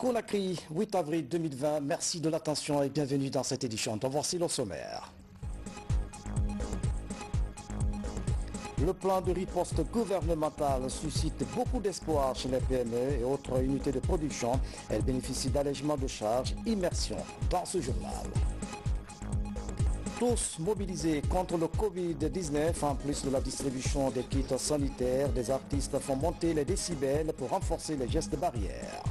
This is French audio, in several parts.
Conakry, 8 avril 2020. Merci de l'attention et bienvenue dans cette édition. Donc voici le sommaire. Le plan de riposte gouvernemental suscite beaucoup d'espoir chez les PME et autres unités de production. Elles bénéficient d'allègements de charges. Immersion dans ce journal. Tous mobilisés contre le Covid-19, en plus de la distribution des kits sanitaires, des artistes font monter les décibels pour renforcer les gestes barrières.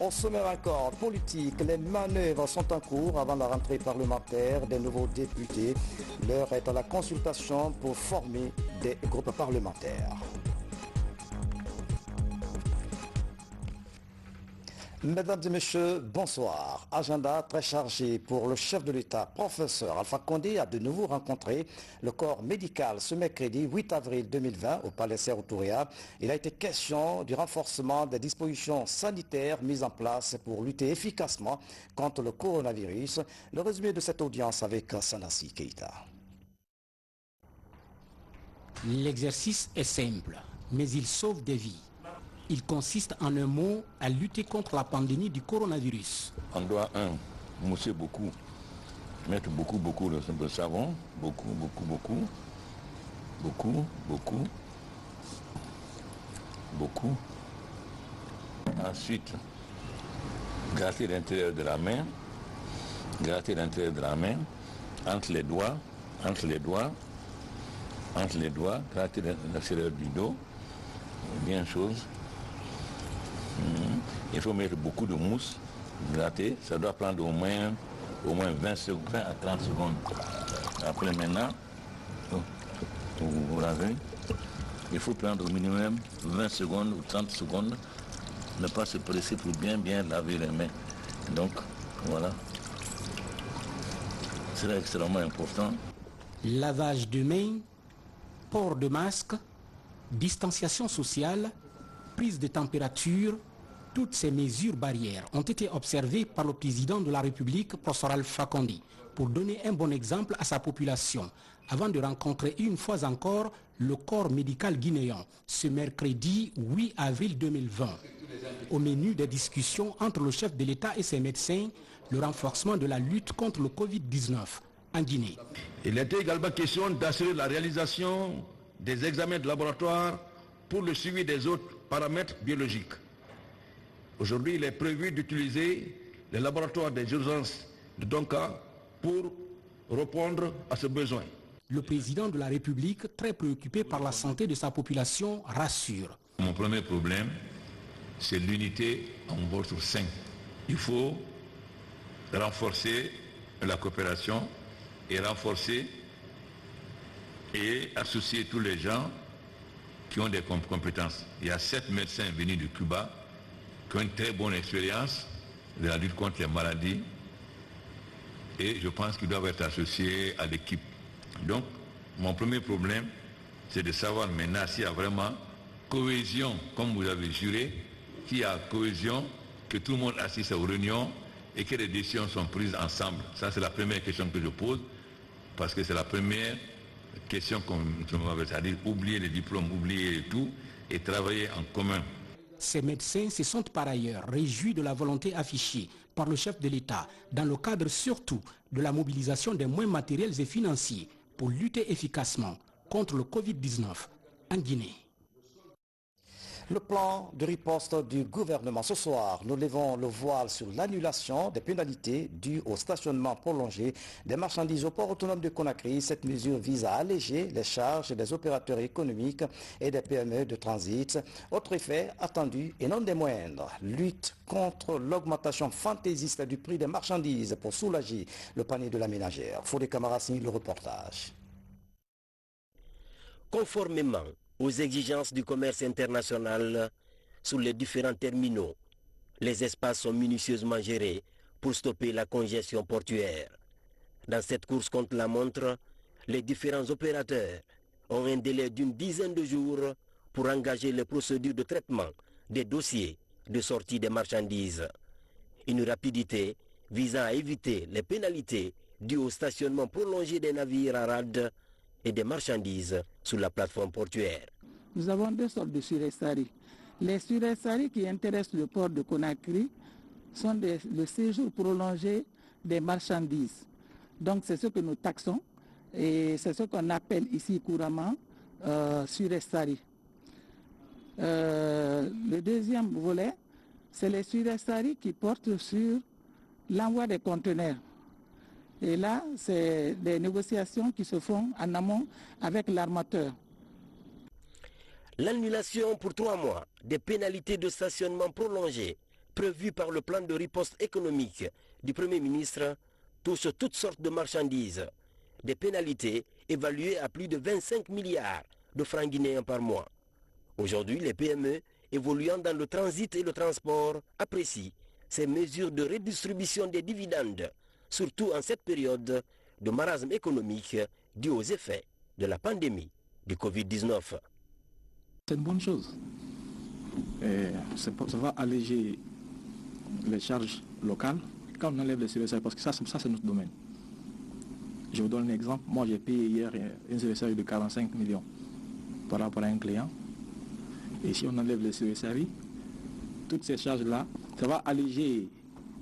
Au sommaire encore politique, les manœuvres sont en cours avant la rentrée parlementaire des nouveaux députés. L'heure est à la consultation pour former des groupes parlementaires. Mesdames et messieurs, bonsoir. Agenda très chargé pour le chef de l'État, professeur Alpha Condé, a de nouveau rencontré le corps médical ce mercredi 8 avril 2020 au Palais Sékou Touré. Il a été question du renforcement des dispositions sanitaires mises en place pour lutter efficacement contre le coronavirus. Le résumé de cette audience avec Sanassi Keita. L'exercice est simple, mais il sauve des vies. Il consiste en un mot à lutter contre la pandémie du coronavirus. On doit, mousser beaucoup, mettre beaucoup de savon, beaucoup. Ensuite, gratter l'intérieur de la main, entre les doigts, gratter l'extérieur du dos, bien chose. Il faut mettre beaucoup de mousse, gratter, ça doit prendre au moins 20 à 30 secondes. Après maintenant, vous lavez, il faut prendre au minimum 20 secondes ou 30 secondes, ne pas se presser pour bien laver les mains. Donc voilà, c'est extrêmement important. Lavage de mains, port de masque, distanciation sociale, prise de température, toutes ces mesures barrières ont été observées par le président de la République, professeur Alpha Condé, pour donner un bon exemple à sa population, avant de rencontrer une fois encore le corps médical guinéen, ce mercredi 8 avril 2020. Au menu des discussions entre le chef de l'État et ses médecins, le renforcement de la lutte contre le Covid-19 en Guinée. Il était également question d'assurer la réalisation des examens de laboratoire pour le suivi des autres paramètres biologiques. Aujourd'hui, il est prévu d'utiliser les laboratoires des urgences de Donka pour répondre à ce besoin. Le président de la République, très préoccupé par la santé de sa population, rassure. Mon premier problème, c'est l'unité en votre sein. Il faut renforcer la coopération et renforcer et associer tous les gens qui ont des compétences. Il y a 7 médecins venus de Cuba qui ont une très bonne expérience de la lutte contre les maladies et je pense qu'ils doivent être associés à l'équipe. Donc, mon premier problème, c'est de savoir maintenant s'il y a vraiment cohésion, comme vous avez juré, qu'il y a cohésion, que tout le monde assiste aux réunions et que les décisions sont prises ensemble. Ça, c'est la première question que je pose, parce que c'est la première question qu'on m'avait, c'est-à-dire oublier les diplômes, oublier tout et travailler en commun. Ces médecins se sont par ailleurs réjouis de la volonté affichée par le chef de l'État dans le cadre surtout de la mobilisation des moyens matériels et financiers pour lutter efficacement contre le Covid-19 en Guinée. Le plan de riposte du gouvernement. Ce soir, nous levons le voile sur l'annulation des pénalités dues au stationnement prolongé des marchandises au port autonome de Conakry. Cette mesure vise à alléger les charges des opérateurs économiques et des PME de transit. Autre effet attendu et non des moindres, lutte contre l'augmentation fantaisiste du prix des marchandises pour soulager le panier de la ménagère. Fodé Kamarassi, le reportage. Conformément aux exigences du commerce international sur les différents terminaux, les espaces sont minutieusement gérés pour stopper la congestion portuaire. Dans cette course contre la montre, les différents opérateurs ont un délai d'une dizaine de jours pour engager les procédures de traitement des dossiers de sortie des marchandises. Une rapidité visant à éviter les pénalités dues au stationnement prolongé des navires à rade et des marchandises sur la plateforme portuaire. Nous avons deux sortes de surestaries. Les surestaries qui intéressent le port de Conakry sont le séjour prolongé des marchandises. Donc c'est ce que nous taxons et c'est ce qu'on appelle ici couramment surestaries. Le deuxième volet, c'est les surestaries qui portent sur l'envoi des conteneurs. Et là, c'est des négociations qui se font en amont avec l'armateur. L'annulation pour 3 mois des pénalités de stationnement prolongées prévues par le plan de riposte économique du Premier ministre touche toutes sortes de marchandises. Des pénalités évaluées à plus de 25 milliards de francs guinéens par mois. Aujourd'hui, les PME évoluant dans le transit et le transport apprécient ces mesures de redistribution des dividendes, surtout en cette période de marasme économique dû aux effets de la pandémie du Covid-19. C'est une bonne chose. Ça va alléger les charges locales quand on enlève les surestaries, parce que ça c'est notre domaine. Je vous donne un exemple. Moi, j'ai payé hier une surestarie de 45 millions par rapport à un client. Et si on enlève les surestaries, toutes ces charges-là, ça va alléger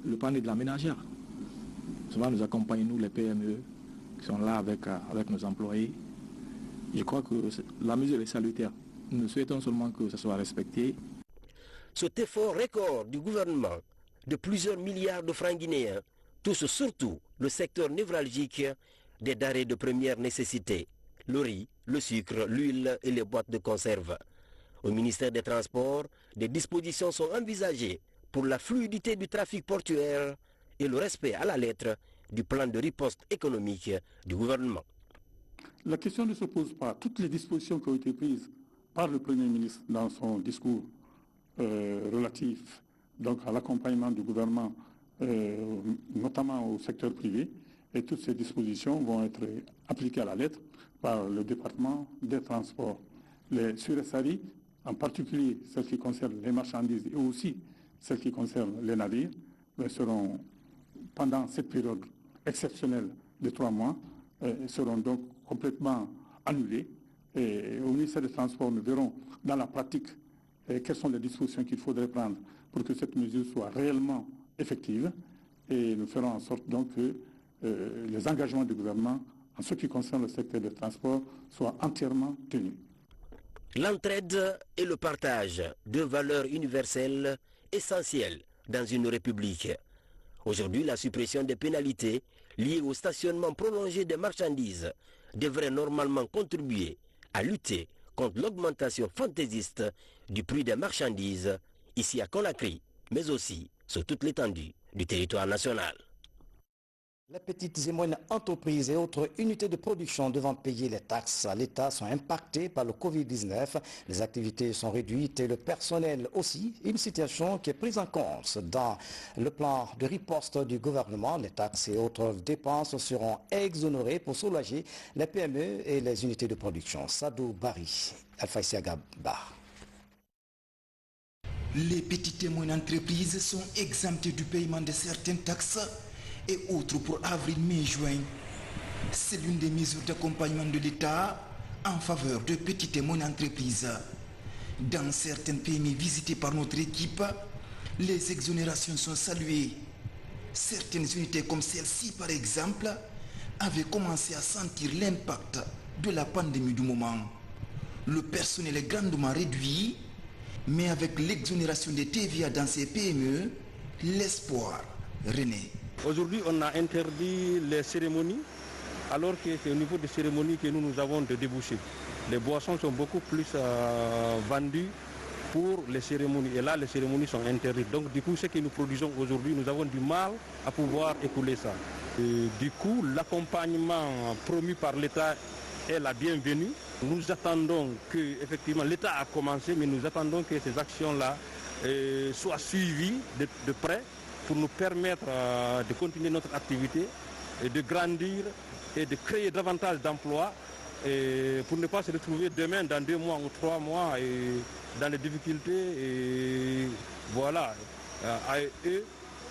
le panier de la ménagère. Ça va nous accompagner, nous, les PME, qui sont là avec nos employés. Je crois que la mesure est salutaire. Nous souhaitons seulement que ça soit respecté. Cet effort record du gouvernement de plusieurs milliards de francs guinéens touche surtout le secteur névralgique des denrées de première nécessité, le riz, le sucre, l'huile et les boîtes de conserve. Au ministère des Transports, des dispositions sont envisagées pour la fluidité du trafic portuaire et le respect à la lettre du plan de riposte économique du gouvernement. La question ne se pose pas. Toutes les dispositions qui ont été prises par le Premier ministre dans son discours relatif donc, à l'accompagnement du gouvernement, notamment au secteur privé, et toutes ces dispositions vont être appliquées à la lettre par le département des transports. Les surestaries, en particulier celles qui concernent les marchandises et aussi celles qui concernent les navires, seront, pendant cette période exceptionnelle de 3 mois, seront donc complètement annulées. Et au ministère des Transports, nous verrons dans la pratique quelles sont les dispositions qu'il faudrait prendre pour que cette mesure soit réellement effective. Et nous ferons en sorte donc que les engagements du gouvernement en ce qui concerne le secteur des transports soient entièrement tenus. L'entraide et le partage, deux valeurs universelles essentielles dans une république. Aujourd'hui, la suppression des pénalités liées au stationnement prolongé des marchandises devrait normalement contribuer à lutter contre l'augmentation fantaisiste du prix des marchandises ici à Conakry, mais aussi sur toute l'étendue du territoire national. Les petites et moyennes entreprises et autres unités de production devant payer les taxes à l'État sont impactées par le Covid-19. Les activités sont réduites et le personnel aussi. Une situation qui est prise en compte dans le plan de riposte du gouvernement. Les taxes et autres dépenses seront exonérées pour soulager les PME et les unités de production. Sadou Bari, Alpha Isiagaba. Les petites et moyennes entreprises sont exemptées du paiement de certaines taxes et autres pour avril, mai, juin. C'est l'une des mesures d'accompagnement de l'État en faveur de petites et moyennes entreprises. Dans certaines PME visitées par notre équipe, les exonérations sont saluées. Certaines unités comme celle-ci, par exemple, avaient commencé à sentir l'impact de la pandémie du moment. Le personnel est grandement réduit, mais avec l'exonération des TVA dans ces PME, l'espoir renaît. Aujourd'hui, on a interdit les cérémonies, alors que c'est au niveau des cérémonies que nous avons de débouchés. Les boissons sont beaucoup plus vendues pour les cérémonies. Et là, les cérémonies sont interdites. Donc, du coup, ce que nous produisons aujourd'hui, nous avons du mal à pouvoir écouler ça. Et, du coup, l'accompagnement promu par l'État est la bienvenue. Nous attendons que, effectivement, l'État a commencé, mais nous attendons que ces actions-là soient suivies de près, pour nous permettre de continuer notre activité et de grandir et de créer davantage d'emplois et pour ne pas se retrouver demain dans 2 mois ou 3 mois et dans les difficultés et voilà, à eux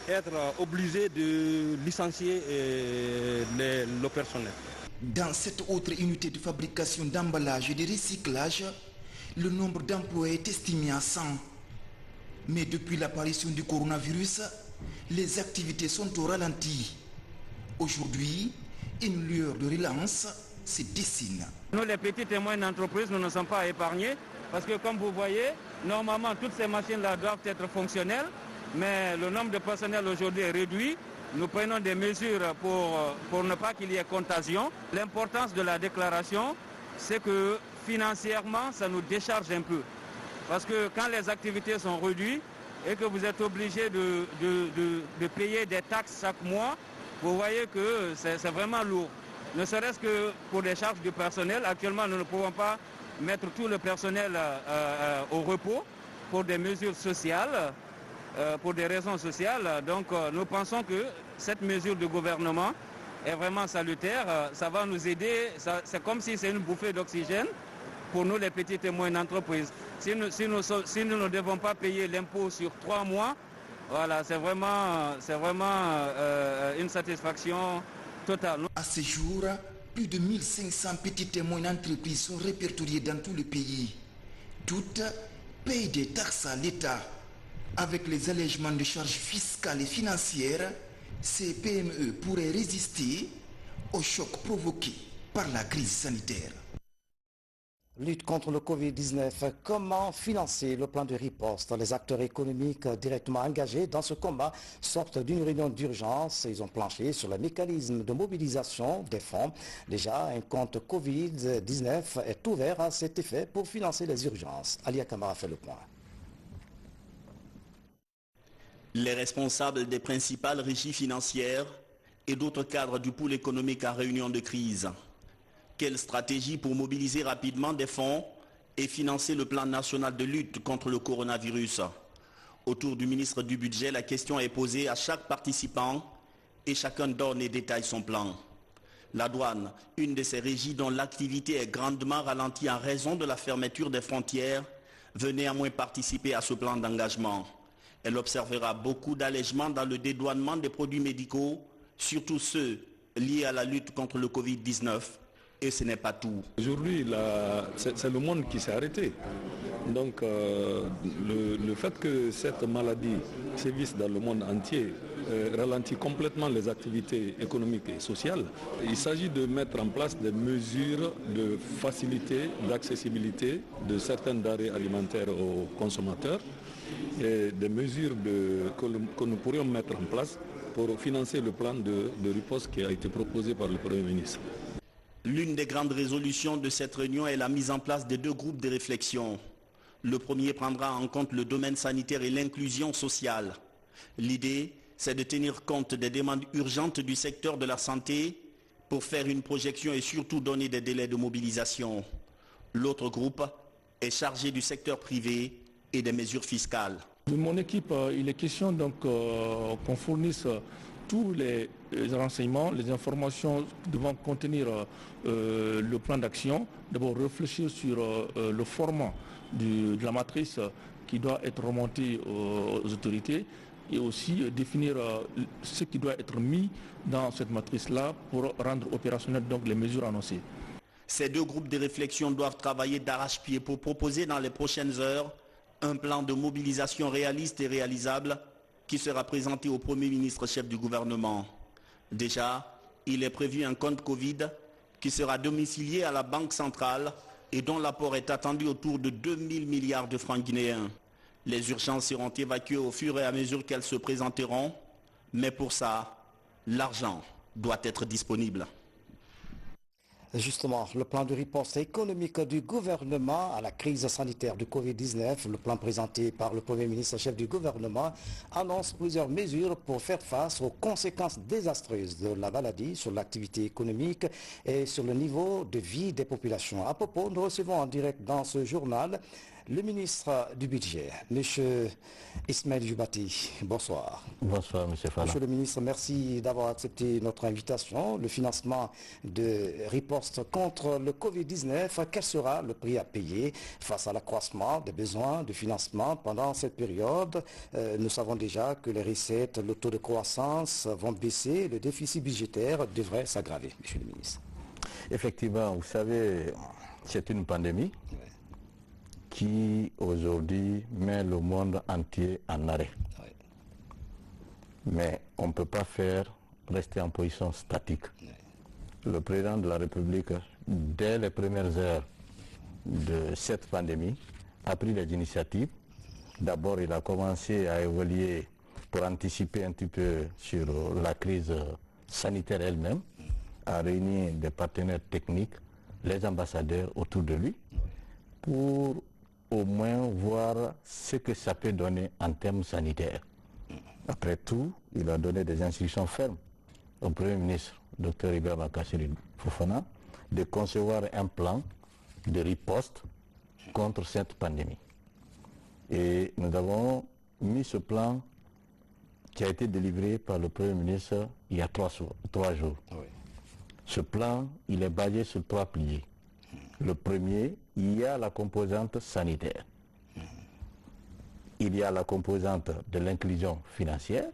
être obligés de licencier le personnel. Dans cette autre unité de fabrication d'emballage et de recyclage, le nombre d'emplois est estimé à 100. Mais depuis l'apparition du coronavirus, les activités sont au ralenti. Aujourd'hui, une lueur de relance se dessine. Nous, les petites et moyennes entreprises, nous ne sommes pas épargnés parce que comme vous voyez, normalement toutes ces machines-là doivent être fonctionnelles, mais le nombre de personnel aujourd'hui est réduit. Nous prenons des mesures pour ne pas qu'il y ait contagion. L'importance de la déclaration, c'est que financièrement, ça nous décharge un peu. Parce que quand les activités sont réduites et que vous êtes obligé de payer des taxes chaque mois, vous voyez que c'est vraiment lourd. Ne serait-ce que pour les charges du personnel. Actuellement, nous ne pouvons pas mettre tout le personnel au repos pour des mesures sociales, pour des raisons sociales. Donc nous pensons que cette mesure du gouvernement est vraiment salutaire. Ça va nous aider. C'est comme si c'est une bouffée d'oxygène pour nous, les petites et moyennes entreprises. Si nous ne devons pas payer l'impôt sur 3 mois, voilà, c'est vraiment une satisfaction totale. À ce jour, plus de 1500 petites et moyennes entreprises sont répertoriées dans tout le pays. Toutes payent des taxes à l'État. Avec les allègements de charges fiscales et financières, ces PME pourraient résister au choc provoqué par la crise sanitaire. Lutte contre le Covid-19, comment financer le plan de riposte? Les acteurs économiques directement engagés dans ce combat sortent d'une réunion d'urgence. Ils ont planché sur le mécanisme de mobilisation des fonds. Déjà, un compte Covid-19 est ouvert à cet effet pour financer les urgences. Alia Kamara fait le point. Les responsables des principales régies financières et d'autres cadres du pôle économique en réunion de crise. Quelle stratégie pour mobiliser rapidement des fonds et financer le plan national de lutte contre le coronavirus? Autour du ministre du Budget, la question est posée à chaque participant et chacun donne et détaille son plan. La douane, une de ces régies dont l'activité est grandement ralentie en raison de la fermeture des frontières, veut néanmoins participer à ce plan d'engagement. Elle observera beaucoup d'allègements dans le dédouanement des produits médicaux, surtout ceux liés à la lutte contre le Covid-19. Et ce n'est pas tout. Aujourd'hui, c'est le monde qui s'est arrêté. Donc le fait que cette maladie sévisse dans le monde entier ralentit complètement les activités économiques et sociales. Il s'agit de mettre en place des mesures de facilité, d'accessibilité de certaines denrées alimentaires aux consommateurs et des mesures que nous pourrions mettre en place pour financer le plan de riposte qui a été proposé par le Premier ministre. L'une des grandes résolutions de cette réunion est la mise en place de 2 groupes de réflexion. Le premier prendra en compte le domaine sanitaire et l'inclusion sociale. L'idée, c'est de tenir compte des demandes urgentes du secteur de la santé pour faire une projection et surtout donner des délais de mobilisation. L'autre groupe est chargé du secteur privé et des mesures fiscales. De mon équipe, il est question donc qu'on fournisse tous les renseignements, les informations devant contenir le plan d'action. D'abord réfléchir sur le format de la matrice qui doit être remontée aux autorités et aussi définir ce qui doit être mis dans cette matrice-là pour rendre opérationnelles donc les mesures annoncées. Ces 2 groupes de réflexion doivent travailler d'arrache-pied pour proposer dans les prochaines heures un plan de mobilisation réaliste et réalisable qui sera présenté au Premier ministre chef du gouvernement. Déjà, il est prévu un compte Covid qui sera domicilié à la Banque centrale et dont l'apport est attendu autour de 2000 milliards de francs guinéens. Les urgences seront évacuées au fur et à mesure qu'elles se présenteront, mais pour ça, l'argent doit être disponible. Justement, le plan de riposte économique du gouvernement à la crise sanitaire du Covid-19, le plan présenté par le Premier ministre chef du gouvernement, annonce plusieurs mesures pour faire face aux conséquences désastreuses de la maladie sur l'activité économique et sur le niveau de vie des populations. À propos, nous recevons en direct dans ce journal le ministre du Budget, M. Ismaël Djoubati. Bonsoir. Bonsoir, M. Fala. Monsieur le ministre, merci d'avoir accepté notre invitation. Le financement de riposte contre le Covid-19, quel sera le prix à payer face à l'accroissement des besoins de financement pendant cette période? Nous savons déjà que les recettes, le taux de croissance vont baisser, le déficit budgétaire devrait s'aggraver, Monsieur le ministre. Effectivement, vous savez, c'est une pandémie. qui aujourd'hui met le monde entier en arrêt. Oui. Mais on ne peut pas rester en position statique. Oui. Le président de la République, dès les premières heures de cette pandémie, a pris des initiatives. D'abord, il a commencé à évoluer pour anticiper un petit peu sur la crise sanitaire elle-même, à réunir des partenaires techniques, les ambassadeurs autour de lui, pour au moins voir ce que ça peut donner en termes sanitaires. Après tout, il a donné des instructions fermes au Premier ministre, Dr Ibrahima Kassiri Fofana, de concevoir un plan de riposte contre cette pandémie. Et nous avons mis ce plan qui a été délivré par le Premier ministre il y a 3 jours. Oui. Ce plan, il est basé sur 3 piliers. Le premier, il y a la composante sanitaire. Il y a la composante de l'inclusion financière.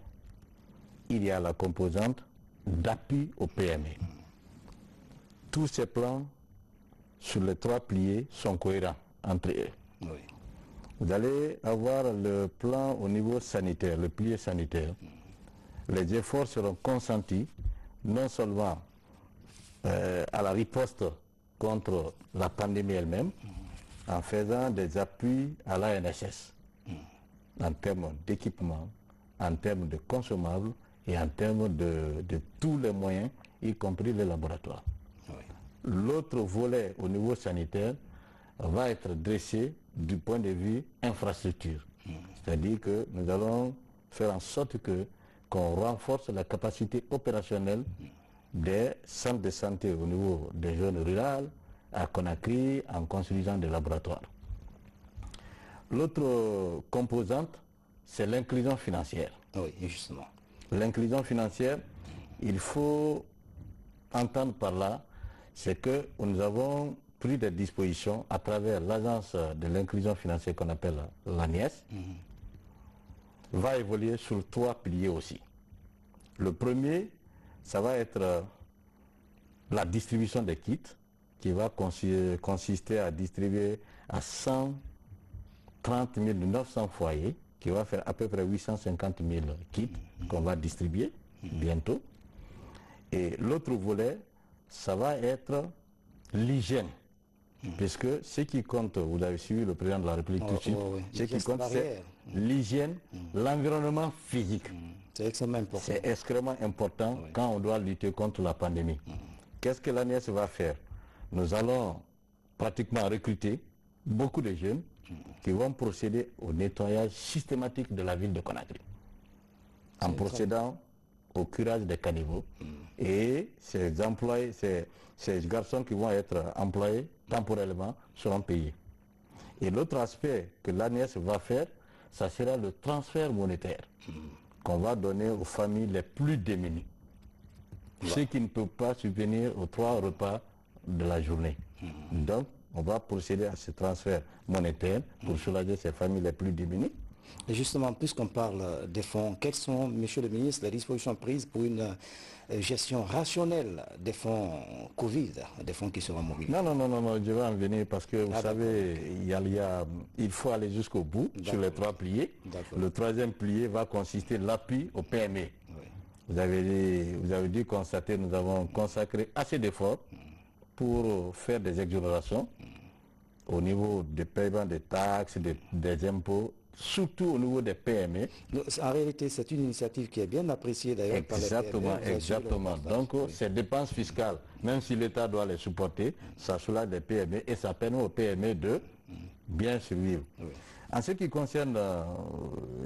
Il y a la composante d'appui au PME. Tous ces plans sur les 3 piliers sont cohérents entre eux. Oui. Vous allez avoir le plan au niveau sanitaire, le pilier sanitaire. Les efforts seront consentis non seulement à la riposte contre la pandémie elle-même, en faisant des appuis à l'ANSS, en termes d'équipement, en termes de consommables et en termes de tous les moyens, y compris les laboratoires. Oui. L'autre volet au niveau sanitaire va être dressé du point de vue infrastructure. C'est-à-dire que nous allons faire en sorte qu'on renforce la capacité opérationnelle des centres de santé au niveau des zones rurales, à Conakry, en construisant des laboratoires. L'autre composante, c'est l'inclusion financière. Oui, justement. L'inclusion financière, il faut entendre par là, c'est que nous avons pris des dispositions à travers l'agence de l'inclusion financière qu'on appelle l'ANIES, va évoluer sur 3 piliers aussi. Le premier, ça va être la distribution des kits, qui va consister à distribuer à 130 900 foyers, qui va faire à peu près 850 000 kits qu'on va distribuer bientôt. Et l'autre volet, ça va être l'hygiène. Puisque ce qui compte, vous avez suivi le président de la République tout de suite, ce qui compte, c'est l'hygiène, l'environnement physique. C'est extrêmement important. C'est extrêmement important quand on doit lutter contre la pandémie. Qu'est-ce que l'ANIES va faire? Nous allons pratiquement recruter beaucoup de jeunes qui vont procéder au nettoyage systématique de la ville de Conakry, en procédant au curage des caniveaux. Et ces employés, ces garçons qui vont être employés temporairement seront payés. Et l'autre aspect que l'ANIES va faire, ça sera le transfert monétaire qu'on va donner aux familles les plus démunies. Ceux qui ne peuvent pas subvenir aux 3 repas de la journée. Donc, on va procéder à ce transfert monétaire pour soulager ces familles les plus démunies. Et justement, puisqu'on parle des fonds, quelles sont, Monsieur le ministre, les dispositions prises pour une gestion rationnelle des fonds Covid, des fonds qui seront mobilisés? Non, je vais en venir parce que vous savez, il faut aller jusqu'au bout sur les 3 piliers. Le 3e pilier va consister l'appui au PME. Oui. Vous avez dû constater, nous avons consacré assez d'efforts pour faire des exonérations au niveau des paiements des taxes, des impôts, surtout au niveau des PME. En réalité, c'est une initiative qui est bien appréciée d'ailleurs par les PME. Exactement. Donc, ces dépenses fiscales, même si l'État doit les supporter, ça soulage les PME et ça permet aux PME de bien survivre. Oui. En ce qui concerne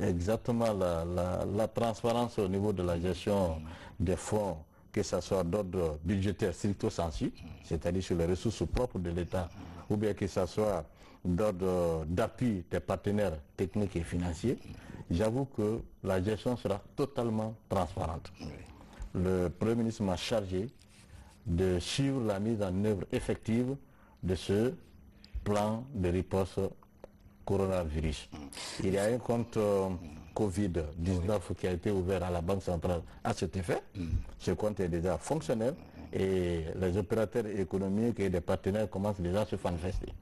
exactement la transparence au niveau de la gestion des fonds, que ce soit d'ordre budgétaire stricto sensu, c'est-à-dire sur les ressources propres de l'État, ou bien que ce soit d'ordre d'appui des partenaires techniques et financiers, j'avoue que la gestion sera totalement transparente. Oui. Le Premier ministre m'a chargé de suivre la mise en œuvre effective de ce plan de riposte coronavirus. Il y a un compte Covid-19 qui a été ouvert à la Banque centrale à cet effet. Ce compte est déjà fonctionnel et les opérateurs économiques et des partenaires commencent déjà à se manifester.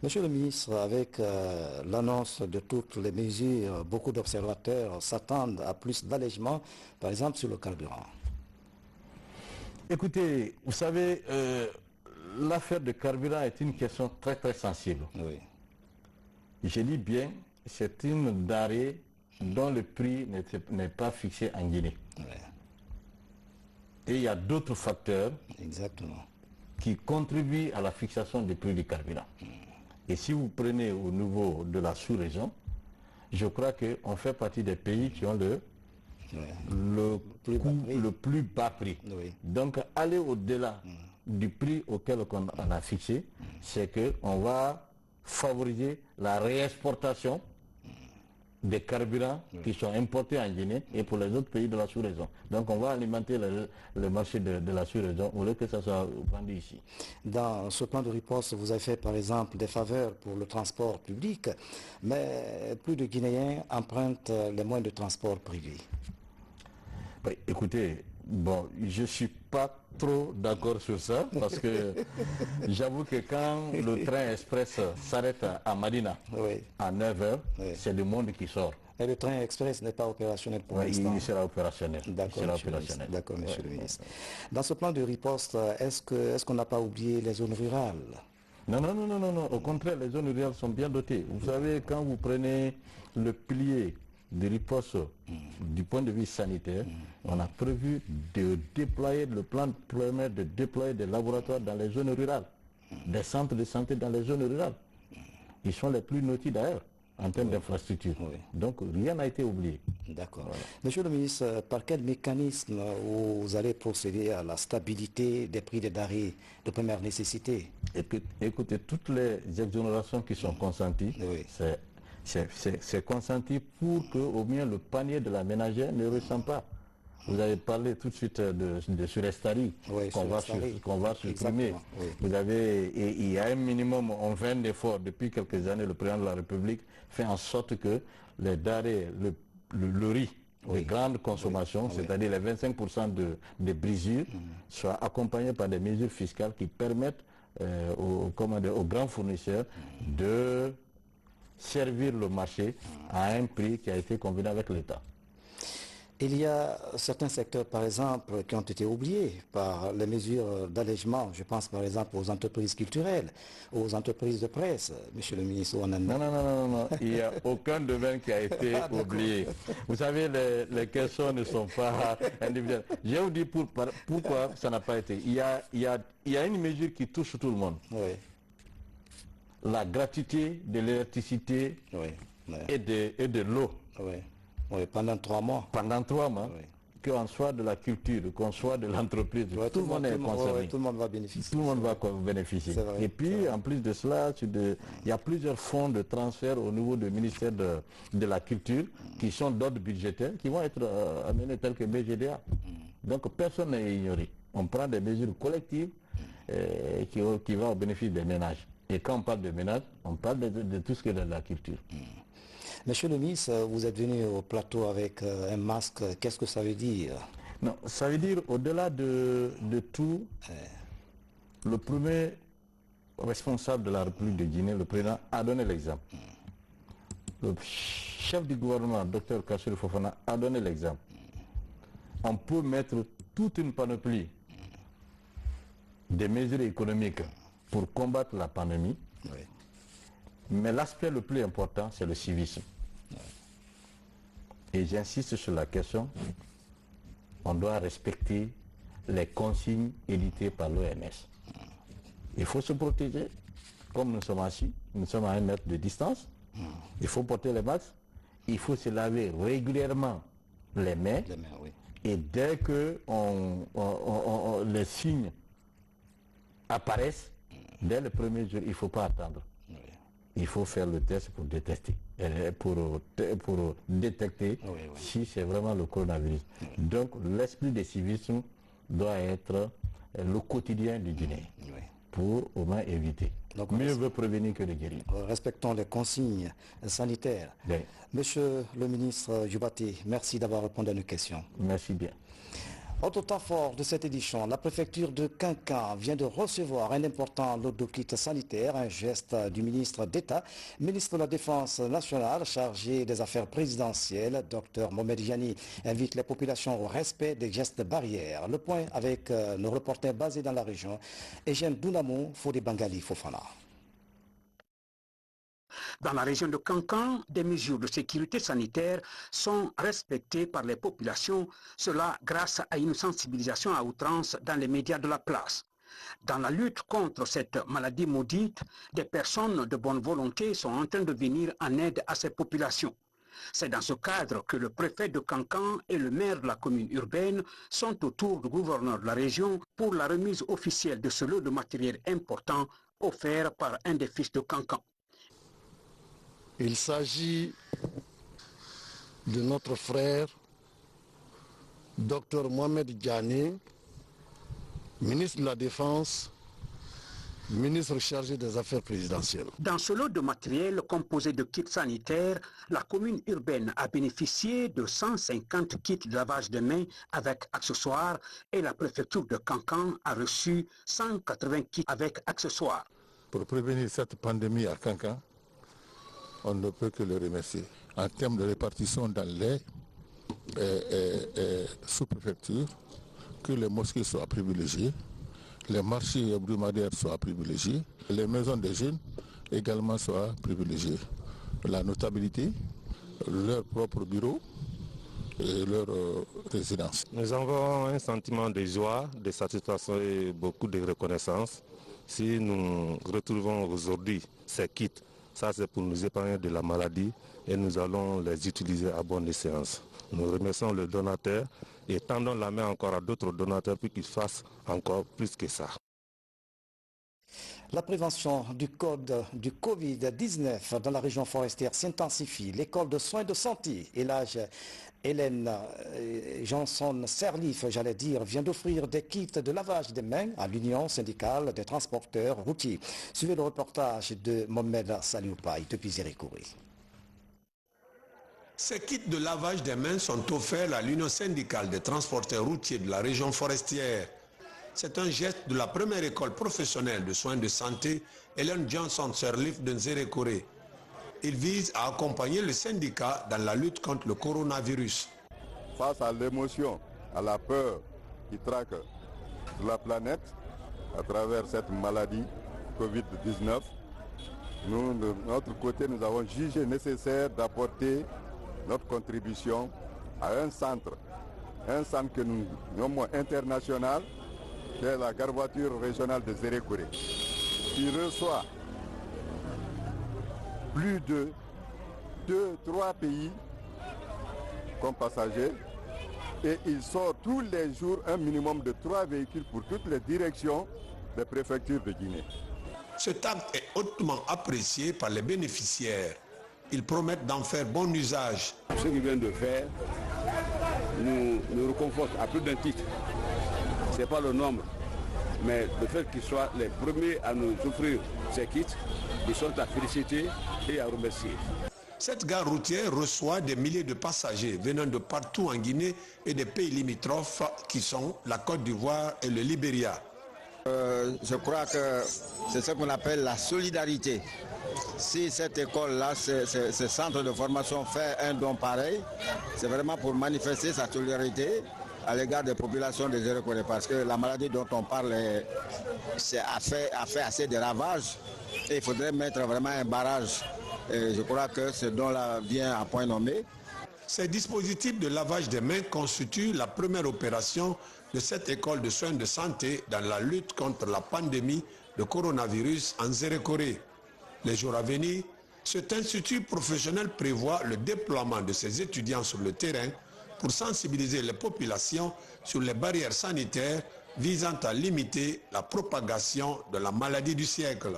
Monsieur le ministre, avec l'annonce de toutes les mesures, beaucoup d'observateurs s'attendent à plus d'allègements, par exemple sur le carburant. Écoutez, vous savez, l'affaire de carburant est une question très très sensible. Oui. Je dis bien, c'est une denrée dont le prix n'est pas fixé en Guinée. Oui. Et il y a d'autres facteurs qui contribuent à la fixation des prix du carburant. Et si vous prenez au niveau de la sous-région, je crois qu'on fait partie des pays qui ont le plus bas prix. Oui. Donc aller au-delà du prix auquel on a fixé, c'est qu'on va favoriser la réexportation des carburants qui sont importés en Guinée et pour les autres pays de la sous-région. Donc on va alimenter le marché de la sous-région au lieu que ça soit vendu ici. Dans ce plan de riposte, vous avez fait par exemple des faveurs pour le transport public, mais plus de Guinéens empruntent les moyens de transport privés. Oui, écoutez, bon, je ne suis pas trop d'accord sur ça parce que j'avoue que quand le train express s'arrête à Madina à 9h, c'est le monde qui sort. Et le train express n'est pas opérationnel pour l'instant. Il sera opérationnel. D'accord, monsieur le ministre. Dans ce plan de riposte, est-ce qu'on n'a pas oublié les zones rurales? Non. Au contraire, les zones rurales sont bien dotées. Vous savez, quand vous prenez le pilier de riposte du point de vue sanitaire, on a prévu de déployer le plan de déployer des laboratoires dans les zones rurales, des centres de santé dans les zones rurales. Ils sont les plus notés d'ailleurs en termes d'infrastructure. Donc rien n'a été oublié. D'accord. Voilà. Monsieur le ministre, par quel mécanisme vous allez procéder à la stabilité des prix des denrées de première nécessité? Écoutez, toutes les exonérations qui sont consenties, c'est consenti pour que au moins le panier de la ménagère ne ressent pas. Vous avez parlé tout de suite de surestarie qu'on va supprimer. Vous avez, il y a un minimum, on fait un effort depuis quelques années, le président de la République fait en sorte que les denrées, le riz de grande consommation, c'est-à-dire les 25% de brisures, soient accompagnés par des mesures fiscales qui permettent aux grands fournisseurs de servir le marché à un prix qui a été convenu avec l'État. Il y a certains secteurs, par exemple, qui ont été oubliés par les mesures d'allègement. Je pense, par exemple, aux entreprises culturelles, aux entreprises de presse, monsieur le ministre. Non. Il n'y a aucun domaine qui a été oublié. Vous savez, les questions ne sont pas individuelles. Je vais vous dire pourquoi ça n'a pas été. Il y a une mesure qui touche tout le monde. La gratuité de l'électricité et de l'eau. Pendant 3 mois. Pendant 3 mois, qu'on soit de la culture, qu'on soit de l'entreprise, tout le monde est concerné. Tout le monde va bénéficier. Tout le monde va bénéficier. Et puis, en plus de cela, il y a plusieurs fonds de transfert au niveau du ministère de la Culture qui sont d'ordre budgétaire, qui vont être amenés tels que BGDA. Donc, personne n'est ignoré. On prend des mesures collectives qui vont au bénéfice des ménages. Et quand on parle de ménages, on parle de tout ce qui est de la culture. Monsieur le ministre, vous êtes venu au plateau avec un masque. Qu'est-ce que ça veut dire? Non, ça veut dire au-delà de tout, le premier responsable de la République de Guinée, le président, a donné l'exemple. Le chef du gouvernement, Dr Kassirou Fofana, a donné l'exemple. On peut mettre toute une panoplie des mesures économiques pour combattre la pandémie, mais l'aspect le plus important, c'est le civisme. Et j'insiste sur la question, on doit respecter les consignes éditées par l'OMS. Il faut se protéger, comme nous sommes assis, nous sommes à 1 mètre de distance, il faut porter les masques, il faut se laver régulièrement les mains, et dès que les signes apparaissent, dès le premier jour, il ne faut pas attendre. Il faut faire le test pour détecter, pour détecter si c'est vraiment le coronavirus. Donc l'esprit de civisme doit être le quotidien du Guinéen pour au moins éviter. Donc, mieux vaut prévenir que de guérir. Respectons les consignes sanitaires. Monsieur le ministre Djoubate, merci d'avoir répondu à nos questions. Merci bien. Autre temps fort de cette édition, la préfecture de Kankan vient de recevoir un important lot de kits sanitaires, un geste du ministre d'État, ministre de la Défense nationale, chargé des affaires présidentielles, Dr Mohamed Jani, invite les populations au respect des gestes barrières. Le point avec nos reporters basés dans la région, Eugène Dounamou, Fodé Bangali Fofana. Dans la région de Kankan, des mesures de sécurité sanitaire sont respectées par les populations, cela grâce à une sensibilisation à outrance dans les médias de la place. Dans la lutte contre cette maladie maudite, des personnes de bonne volonté sont en train de venir en aide à ces populations. C'est dans ce cadre que le préfet de Kankan et le maire de la commune urbaine sont autour du gouverneur de la région pour la remise officielle de ce lot de matériel important offert par un des fils de Kankan. Il s'agit de notre frère, Dr Mohamed Jani, ministre de la Défense, ministre chargé des Affaires présidentielles. Dans ce lot de matériel composé de kits sanitaires, la commune urbaine a bénéficié de 150 kits de lavage de mains avec accessoires et la préfecture de Kankan a reçu 180 kits avec accessoires. Pour prévenir cette pandémie à Kankan, on ne peut que le remercier. En termes de répartition dans les sous-préfectures, que les mosquées soient privilégiées, les marchés hebdomadaires soient privilégiés, les maisons des jeunes également soient privilégiées. La notabilité, leur propre bureau et leur résidence. Nous avons un sentiment de joie, de satisfaction et beaucoup de reconnaissance. Si nous retrouvons aujourd'hui ces kits, ça c'est pour nous épargner de la maladie et nous allons les utiliser à bonne séance. Nous remercions le donateur et tendons la main encore à d'autres donateurs pour qu'ils fassent encore plus que ça. La prévention du code du Covid-19 dans la région forestière s'intensifie. L'école de soins de santé et l'âge Hélène Johnson Serlif, vient d'offrir des kits de lavage des mains à l'Union syndicale des transporteurs routiers. Suivez le reportage de Mohamed Salioupaï depuis Zérékouré. Ces kits de lavage des mains sont offerts à l'Union syndicale des transporteurs routiers de la région forestière. C'est un geste de la première école professionnelle de soins de santé, Hélène Johnson Serlif de Zérékouré. Il vise à accompagner le syndicat dans la lutte contre le coronavirus. Face à l'émotion, à la peur qui traque la planète à travers cette maladie Covid-19, nous, de notre côté, nous avons jugé nécessaire d'apporter notre contribution à un centre que nous nommons international, qui est la garvoiture régionale de Zérékouré, qui reçoit plus de 2-3 pays comme passagers et il sort tous les jours un minimum de 3 véhicules pour toutes les directions des préfectures de Guinée. Cet acte est hautement apprécié par les bénéficiaires. Ils promettent d'en faire bon usage. Ce qu'ils viennent de faire nous réconforte à plus d'un titre. Ce n'est pas le nombre, mais le fait qu'ils soient les premiers à nous offrir ces kits, ils sont à féliciter et à remercier. Cette gare routière reçoit des milliers de passagers venant de partout en Guinée et des pays limitrophes qui sont la Côte d'Ivoire et le Libéria. Je crois que c'est ce qu'on appelle la solidarité. Si cette école-là, ce centre de formation fait un don pareil, c'est vraiment pour manifester sa solidarité à l'égard des populations de Zérékouré, parce que la maladie dont on parle a fait assez de ravages et il faudrait mettre vraiment un barrage. Et je crois que ce don-là vient à point nommé. Ces dispositifs de lavage des mains constituent la première opération de cette école de soins de santé dans la lutte contre la pandémie de coronavirus en Zérékouré. Les jours à venir, cet institut professionnel prévoit le déploiement de ses étudiants sur le terrain pour sensibiliser les populations sur les barrières sanitaires visant à limiter la propagation de la maladie du siècle.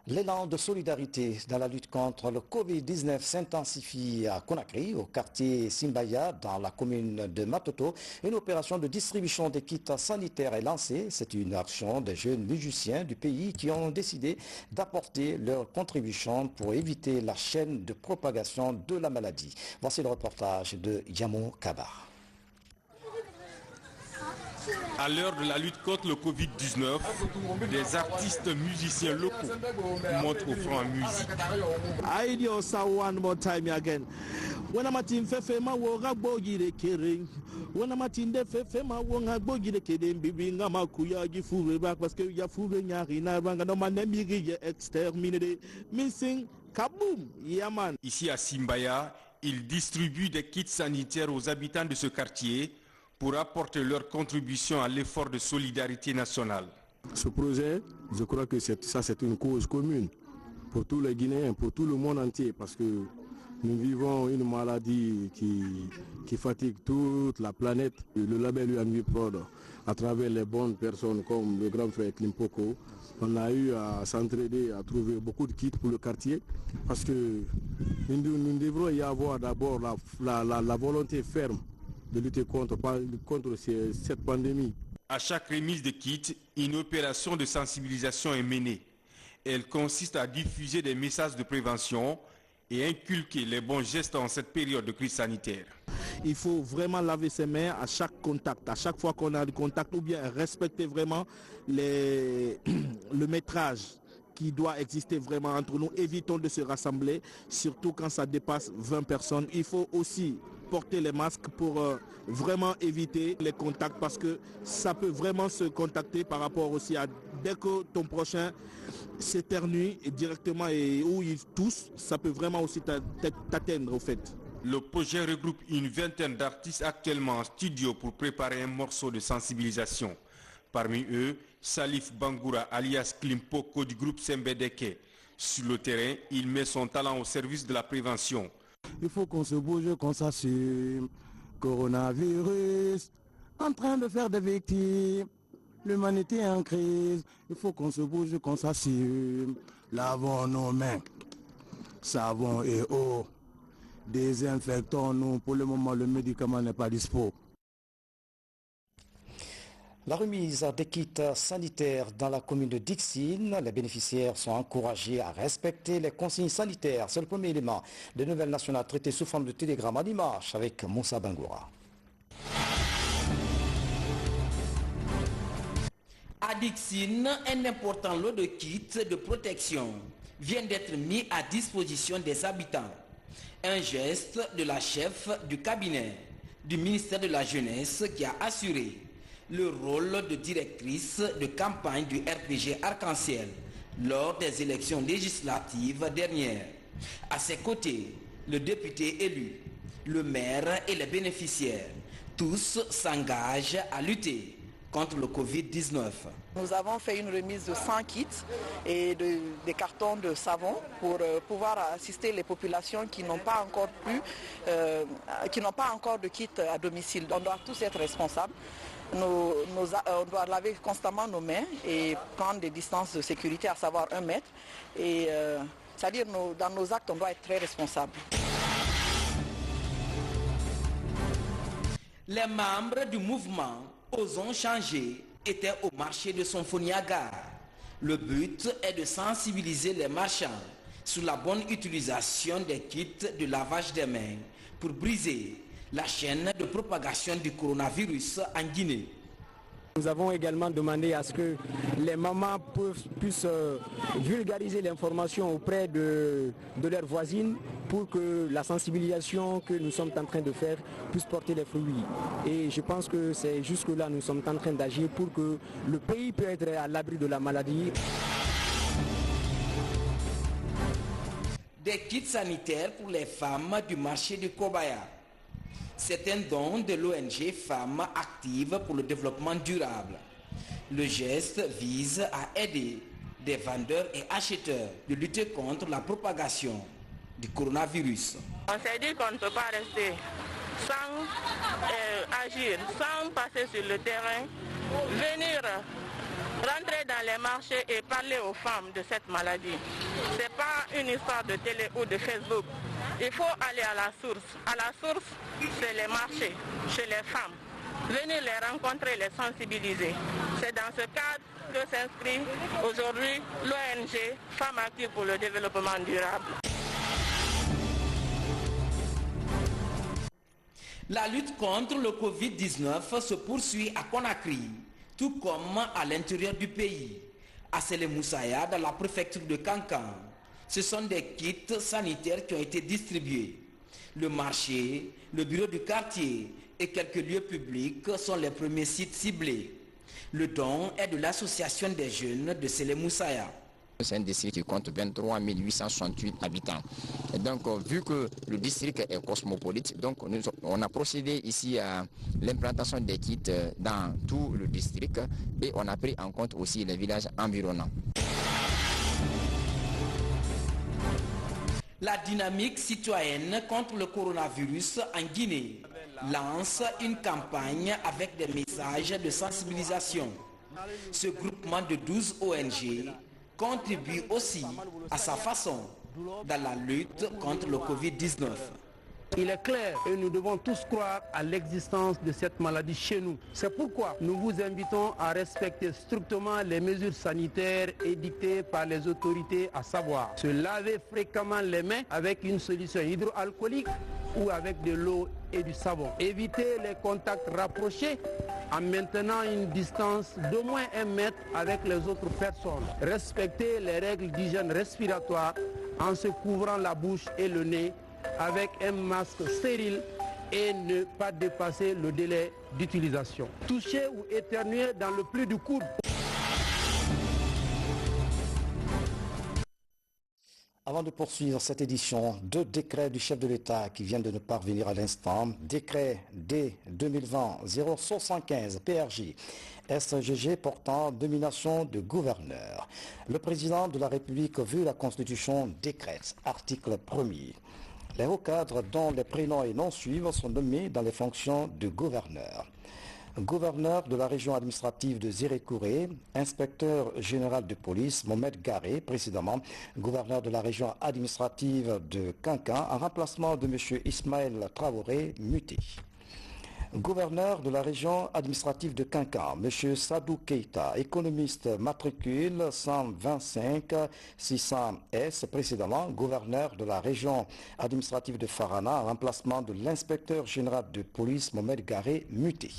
L'élan de solidarité dans la lutte contre le Covid-19 s'intensifie à Conakry, au quartier Simbaya, dans la commune de Matoto. Une opération de distribution des kits sanitaires est lancée. C'est une action des jeunes musiciens du pays qui ont décidé d'apporter leur contribution pour éviter la chaîne de propagation de la maladie. Voici le reportage de Yamo Kabar. À l'heure de la lutte contre le Covid-19, des artistes musiciens locaux montrent au front en musique. I do so one more time again. When I'm at Infefema, Wogabogi de Kering. When I'm at Indefema, Wogabogi de Kering, Bibinga Makuya, Gifu, parce que Yafu, Yarina, Ranganoma, Nemiri, exterminé, missing, kaboom, Yaman. Ici à Simbaya, ils distribuent des kits sanitaires aux habitants de ce quartier pour apporter leur contribution à l'effort de solidarité nationale. Ce projet, je crois que c'est une cause commune pour tous les Guinéens, pour tout le monde entier, parce que nous vivons une maladie qui fatigue toute la planète. Le label UNV Prod, à travers les bonnes personnes comme le grand frère Klimpoko, on a eu à s'entraider, à trouver beaucoup de kits pour le quartier, parce que nous devrons y avoir d'abord la volonté ferme de lutter contre cette pandémie. À chaque remise de kits, une opération de sensibilisation est menée. Elle consiste à diffuser des messages de prévention et inculquer les bons gestes en cette période de crise sanitaire. Il faut vraiment laver ses mains à chaque contact, à chaque fois qu'on a du contact, ou bien respecter vraiment le métrage qui doit exister vraiment entre nous. Évitons de se rassembler, surtout quand ça dépasse 20 personnes. Il faut aussi porter les masques pour vraiment éviter les contacts, parce que ça peut vraiment se contacter par rapport aussi à dès que ton prochain s'éternue directement et où il tousse, ça peut vraiment aussi t'atteindre au fait. Le projet regroupe une vingtaine d'artistes actuellement en studio pour préparer un morceau de sensibilisation. Parmi eux, Salif Bangoura alias Klimpoko du groupe Sembedeke. Sur le terrain, il met son talent au service de la prévention. Il faut qu'on se bouge, qu'on s'assume. Coronavirus, en train de faire des victimes. L'humanité est en crise. Il faut qu'on se bouge, qu'on s'assume. Lavons nos mains, savon et eau. Désinfectons-nous. Pour le moment, le médicament n'est pas dispo. La remise des kits sanitaires dans la commune de Dixine, les bénéficiaires sont encouragés à respecter les consignes sanitaires. C'est le premier élément des nouvelles nationales traitées sous forme de télégramme en image avec Moussa Bangoura. À Dixine, un important lot de kits de protection vient d'être mis à disposition des habitants. Un geste de la chef du cabinet du ministère de la Jeunesse qui a assuré le rôle de directrice de campagne du RPG Arc-en-Ciel lors des élections législatives dernières. À ses côtés, le député élu, le maire et les bénéficiaires, tous s'engagent à lutter contre le Covid-19. Nous avons fait une remise de 100 kits et des cartons de savon pour pouvoir assister les populations qui n'ont pas encore de kits à domicile. On doit tous être responsables. On doit laver constamment nos mains et prendre des distances de sécurité, à savoir 1 mètre. C'est-à-dire dans nos actes, on doit être très responsable. Les membres du mouvement Osons changer étaient au marché de Sonfoniaga. Le but est de sensibiliser les marchands sur la bonne utilisation des kits de lavage des mains pour briser la chaîne de propagation du coronavirus en Guinée. Nous avons également demandé à ce que les mamans puissent vulgariser l'information auprès de leurs voisines pour que la sensibilisation que nous sommes en train de faire puisse porter des fruits. Et je pense que c'est jusque-là nous sommes en train d'agir pour que le pays puisse être à l'abri de la maladie. Des kits sanitaires pour les femmes du marché de Kobaya. C'est un don de l'ONG Femmes Actives pour le développement durable. Le geste vise à aider des vendeurs et acheteurs de lutter contre la propagation du coronavirus. On s'est dit qu'on ne peut pas rester sans agir, sans passer sur le terrain, venir rentrer dans les marchés et parler aux femmes de cette maladie. Ce n'est pas une histoire de télé ou de Facebook. Il faut aller à la source. À la source, c'est les marchés, chez les femmes. Venir les rencontrer, les sensibiliser. C'est dans ce cadre que s'inscrit aujourd'hui l'ONG Femmes Actives pour le développement durable. La lutte contre le Covid-19 se poursuit à Conakry, tout comme à l'intérieur du pays. À Sélé Moussaya, dans la préfecture de Kankan, ce sont des kits sanitaires qui ont été distribués. Le marché, le bureau du quartier et quelques lieux publics sont les premiers sites ciblés. Le don est de l'association des jeunes de Sélé Moussaya. C'est un district qui compte 23 868 habitants. Et donc, vu que le district est cosmopolite, donc on a procédé ici à l'implantation des kits dans tout le district et on a pris en compte aussi les villages environnants. La dynamique citoyenne contre le coronavirus en Guinée lance une campagne avec des messages de sensibilisation. Ce groupement de 12 ONG contribue aussi à sa façon dans la lutte contre le Covid-19. Il est clair et nous devons tous croire à l'existence de cette maladie chez nous. C'est pourquoi nous vous invitons à respecter strictement les mesures sanitaires édictées par les autorités, à savoir se laver fréquemment les mains avec une solution hydroalcoolique ou avec de l'eau et du savon. Éviter les contacts rapprochés en maintenant une distance d'au moins 1 mètre avec les autres personnes. Respecter les règles d'hygiène respiratoire en se couvrant la bouche et le nez avec un masque stérile et ne pas dépasser le délai d'utilisation. Toucher ou éternuer dans le pli du coude. Avant de poursuivre cette édition, 2 décrets du chef de l'État qui viennent de nous parvenir à l'instant. Décret D 2020-075 PRJ SGG portant nomination de gouverneur. Le président de la République, vu la Constitution, décrète, article 1er. Les hauts cadres dont les prénoms et noms suivent sont nommés dans les fonctions de gouverneur. Gouverneur de la région administrative de Zérékouré, inspecteur général de police Mohamed Garé, précédemment gouverneur de la région administrative de Kankan, en remplacement de M. Ismaël Traoré, muté. Gouverneur de la région administrative de Kankan, M. Sadou Keita, économiste matricule 125-600S, précédemment gouverneur de la région administrative de Farana, en remplacement de l'inspecteur général de police Mohamed Garé, muté.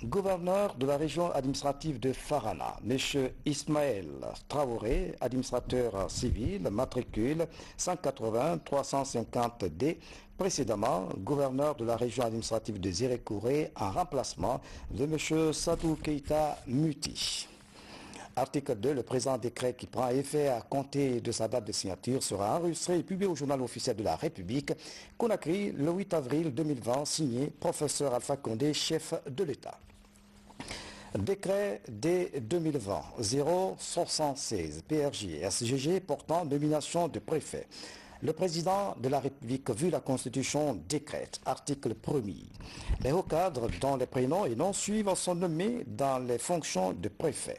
Gouverneur de la région administrative de Farana, M. Ismaël Traoré, administrateur civil, matricule 180-350D, précédemment gouverneur de la région administrative de Zérékouré, en remplacement de M. Sadou Keita, muté. Article 2, le présent décret qui prend effet à compter de sa date de signature sera enregistré et publié au journal officiel de la République, Conakry, le 8 avril 2020, signé professeur Alpha Condé, chef de l'État. Décret D 2020-076 PRJ SGG portant nomination de préfet. Le président de la République, vu la Constitution, décrète, article 1er. Les hauts cadres dont les prénoms et noms suivent sont nommés dans les fonctions de préfet.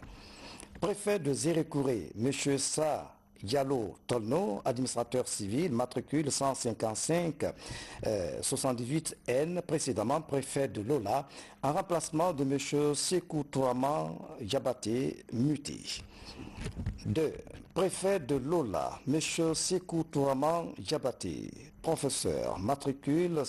Préfet de Zérékouré, M. Sa Yalo Tolno, administrateur civil, matricule 155-78N, précédemment préfet de Lola, en remplacement de M. Sekou Touaman Yabaté, muté. 2. Préfet de Lola, M. Sekou Touaman Yabaté, professeur, matricule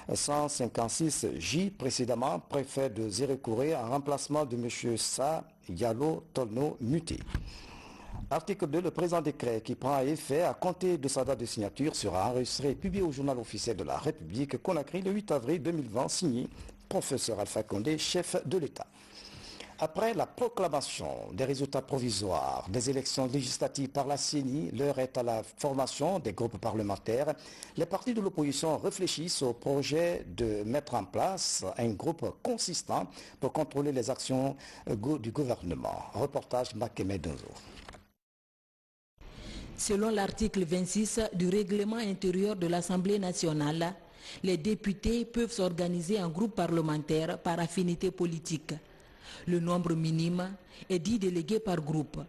185-156J, précédemment préfet de Zérékouré, en remplacement de M. Sa Yalo Tolno, muté. Article 2, le présent décret qui prend effet à compter de sa date de signature sera enregistré et publié au journal officiel de la République, Conakry, le 8 avril 2020, signé professeur Alpha Condé, chef de l'État. Après la proclamation des résultats provisoires des élections législatives par la CENI, l'heure est à la formation des groupes parlementaires. Les partis de l'opposition réfléchissent au projet de mettre en place un groupe consistant pour contrôler les actions du gouvernement. Reportage Makeme Donzo. Selon l'article 26 du règlement intérieur de l'Assemblée nationale, les députés peuvent s'organiser en groupe parlementaire par affinité politique. Le nombre minime est 10 délégués par groupe.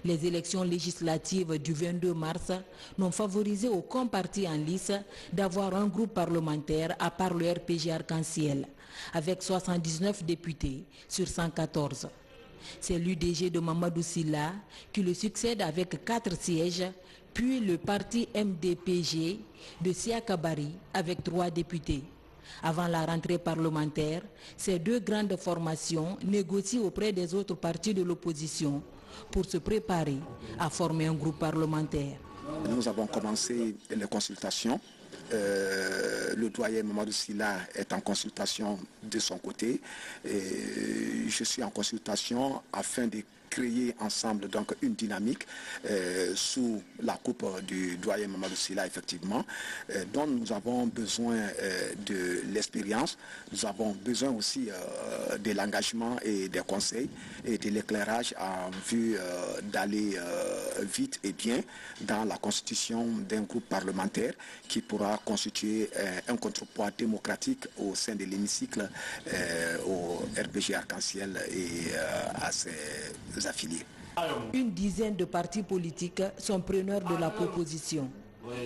Les élections législatives du 22 mars n'ont favorisé aucun parti en lice d'avoir un groupe parlementaire à part le RPG Arc-en-Ciel, avec 79 députés sur 114. C'est l'UDG de Mamadou Silla qui le succède avec 4 sièges, puis le parti MDPG de Siakabari avec 3 députés. Avant la rentrée parlementaire, ces 2 grandes formations négocient auprès des autres partis de l'opposition pour se préparer à former un groupe parlementaire. Nous avons commencé les consultations. Le doyen Mamadou Sylla est en consultation de son côté. Et je suis en consultation afin de créer ensemble donc une dynamique sous la coupe du doyen Mamadou Sylla effectivement, dont nous avons besoin de l'expérience, nous avons besoin aussi de l'engagement et des conseils et de l'éclairage en vue d'aller vite et bien dans la constitution d'un groupe parlementaire qui pourra constituer un contrepoids démocratique au sein de l'hémicycle au RPG Arc-en-Ciel et à ses affiliés. Une dizaine de partis politiques sont preneurs de la proposition.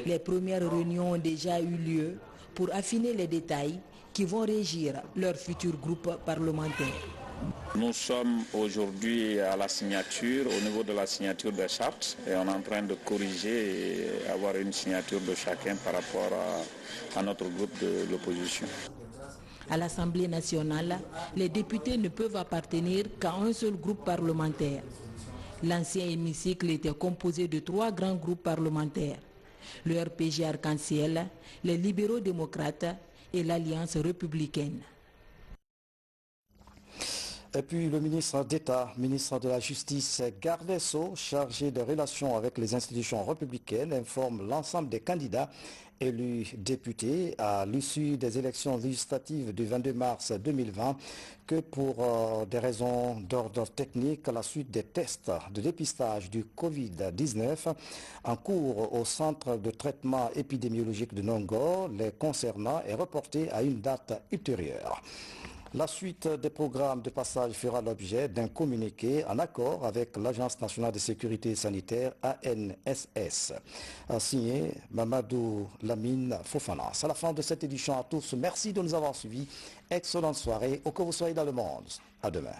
Les premières réunions ont déjà eu lieu pour affiner les détails qui vont régir leur futur groupe parlementaire. Nous sommes aujourd'hui à la signature, au niveau de la signature des chartes, et on est en train de corriger et avoir une signature de chacun par rapport à notre groupe de l'opposition. À l'Assemblée nationale, les députés ne peuvent appartenir qu'à un seul groupe parlementaire. L'ancien hémicycle était composé de 3 grands groupes parlementaires, le RPG Arc-en-Ciel, les libéraux démocrates et l'Alliance républicaine. Et puis le ministre d'État, ministre de la Justice, garde des Sceaux, chargé des relations avec les institutions républicaines, informe l'ensemble des candidats élus députés à l'issue des élections législatives du 22 mars 2020 que pour des raisons d'ordre technique, à la suite des tests de dépistage du Covid-19 en cours au centre de traitement épidémiologique de Nongo, les concernant est reportée à une date ultérieure. La suite des programmes de passage fera l'objet d'un communiqué en accord avec l'Agence nationale de sécurité sanitaire ANSS, signé Mamadou Lamine Fofana. C'est la fin de cette édition à tous. Merci de nous avoir suivis. Excellente soirée, où que vous soyez dans le monde. À demain.